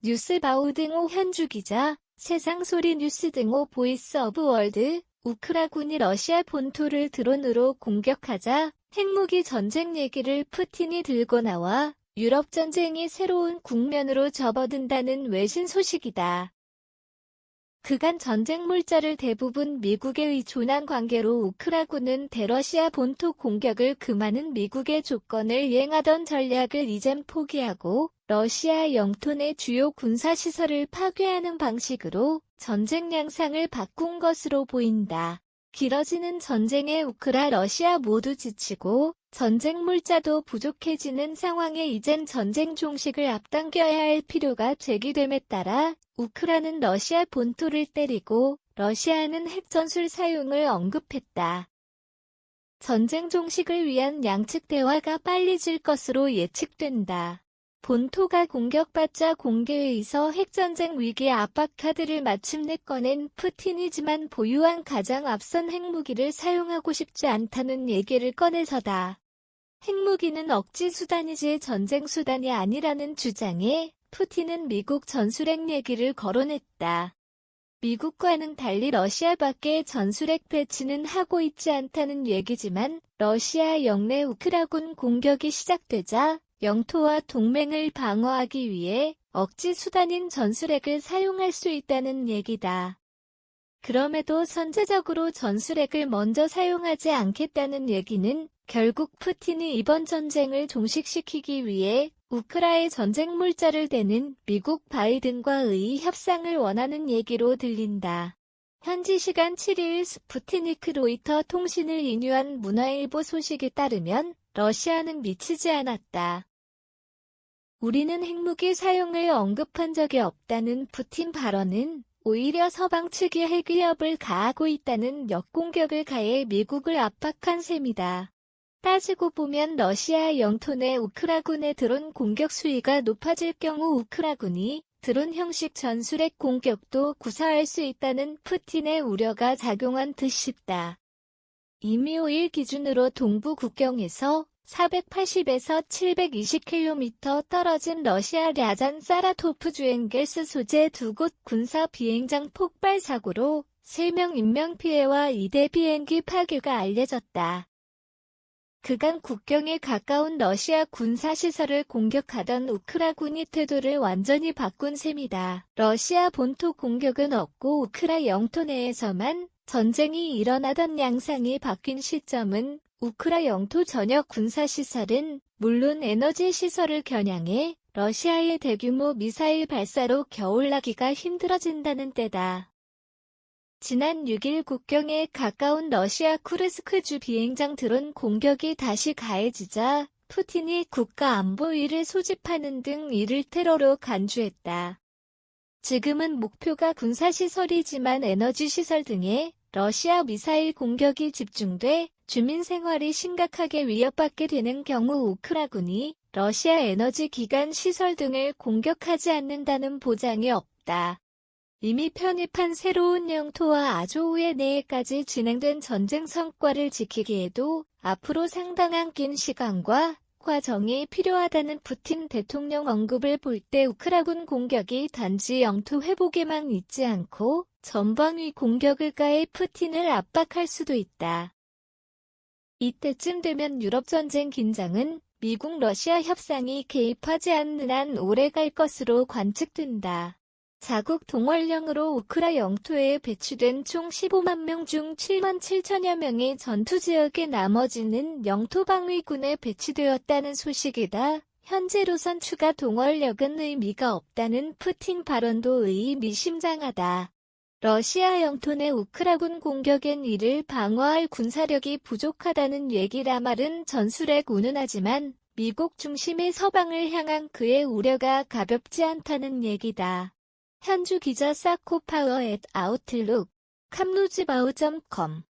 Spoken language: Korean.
뉴스바우 등호 현주 기자, 세상소리 뉴스 등호 보이스 오브 월드, 우크라군이 러시아 본토를 드론으로 공격하자 핵무기 전쟁 얘기를 푸틴이 들고 나와 유럽 전쟁이 새로운 국면으로 접어든다는 외신 소식이다. 그간 전쟁 물자를 대부분 미국에 의존한 관계로 우크라군은 대러시아 본토 공격을 금하는 미국의 조건을 이행하던 전략을 이젠 포기하고 러시아 영토 내 주요 군사시설을 파괴하는 방식으로 전쟁 양상을 바꾼 것으로 보인다. 길어지는 전쟁에 러시아 모두 지치고 전쟁 물자도 부족해지는 상황에 이젠 전쟁 종식을 앞당겨야 할 필요가 제기됨에 따라 우크라는 러시아 본토를 때리고 러시아는 핵전술 사용을 언급했다. 전쟁 종식을 위한 양측 대화가 빨리질 것으로 예측된다. 본토가 공격받자 공개회의에서 핵전쟁 위기 압박 카드를 마침내 꺼낸 푸틴이지만 보유한 가장 앞선 핵무기를 사용하고 싶지 않다는 얘기를 꺼내서다. 핵무기는 억지 수단이지 전쟁 수단이 아니라는 주장에 푸틴은 미국 전술핵 얘기를 거론했다. 미국과는 달리 러시아 밖에 전술핵 배치는 하고 있지 않다는 얘기지만 러시아 영내 우크라군 공격이 시작되자 영토와 동맹을 방어하기 위해 억지 수단인 전술핵을 사용할 수 있다는 얘기다. 그럼에도 선제적으로 전술핵을 먼저 사용하지 않겠다는 얘기는 결국 푸틴이 이번 전쟁을 종식시키기 위해 우크라의 전쟁 물자를 대는 미국 바이든과의 협상을 원하는 얘기로 들린다. 현지 시간 7일 스푸트니크 로이터 통신을 인유한 문화일보 소식에 따르면 러시아는 미치지 않았다. 우리는 핵무기 사용을 언급한 적이 없다는 푸틴 발언은 오히려 서방 측이 핵 위협을 가하고 있다는 역공격을 가해 미국을 압박한 셈이다. 따지고 보면 러시아 영토 내 우크라군의 드론 공격 수위가 높아질 경우 우크라군이 드론 형식 전술핵 공격도 구사할 수 있다는 푸틴의 우려가 작용한 듯 싶다. 이미 5일 기준으로 동부 국경에서 480에서 720km 떨어진 러시아 랴잔 사라토프 주엔겔스 소재 두 곳 군사 비행장 폭발 사고로 3명 인명피해와 2대 비행기 파괴가 알려졌다. 그간 국경에 가까운 러시아 군사시설을 공격하던 우크라군이 태도를 완전히 바꾼 셈이다. 러시아 본토 공격은 없고 우크라 영토 내에서만 전쟁이 일어나던 양상이 바뀐 시점은 우크라 영토 전역 군사시설은 물론 에너지 시설을 겨냥해 러시아의 대규모 미사일 발사로 겨울나기가 힘들어진다는 때다. 지난 6일 국경에 가까운 러시아 쿠르스크주 비행장 드론 공격이 다시 가해지자 푸틴이 국가안보위를 소집하는 등 이를 테러로 간주했다. 지금은 목표가 군사시설이지만 에너지시설 등에 러시아 미사일 공격이 집중돼 주민 생활이 심각하게 위협받게 되는 경우 우크라군이 러시아 에너지 기관 시설 등을 공격하지 않는다는 보장이 없다. 이미 편입한 새로운 영토와 아조우의 내에까지 진행된 전쟁 성과를 지키기에도 앞으로 상당한 긴 시간과 과정이 필요하다는 푸틴 대통령 언급을 볼 때 우크라군 공격이 단지 영토 회복에만 있지 않고 전방위 공격을 가해 푸틴을 압박할 수도 있다. 이때쯤 되면 유럽 전쟁 긴장은 미국 러시아 협상이 개입하지 않는 한 오래 갈 것으로 관측된다. 자국 동원령으로 우크라 영토에 배치된 총 15만 명 중 7만 7천여 명이 전투지역에 나머지는 영토방위군에 배치되었다는 소식이다. 현재로선 추가 동원력은 의미가 없다는 푸틴 발언도 의미심장하다. 러시아 영토 내 우크라군 공격엔 이를 방어할 군사력이 부족하다는 얘기라 말은 전술핵 운운하지만 미국 중심의 서방을 향한 그의 우려가 가볍지 않다는 얘기다. 현주 기자 사코파워 @아웃룩, 캄루즈바우.com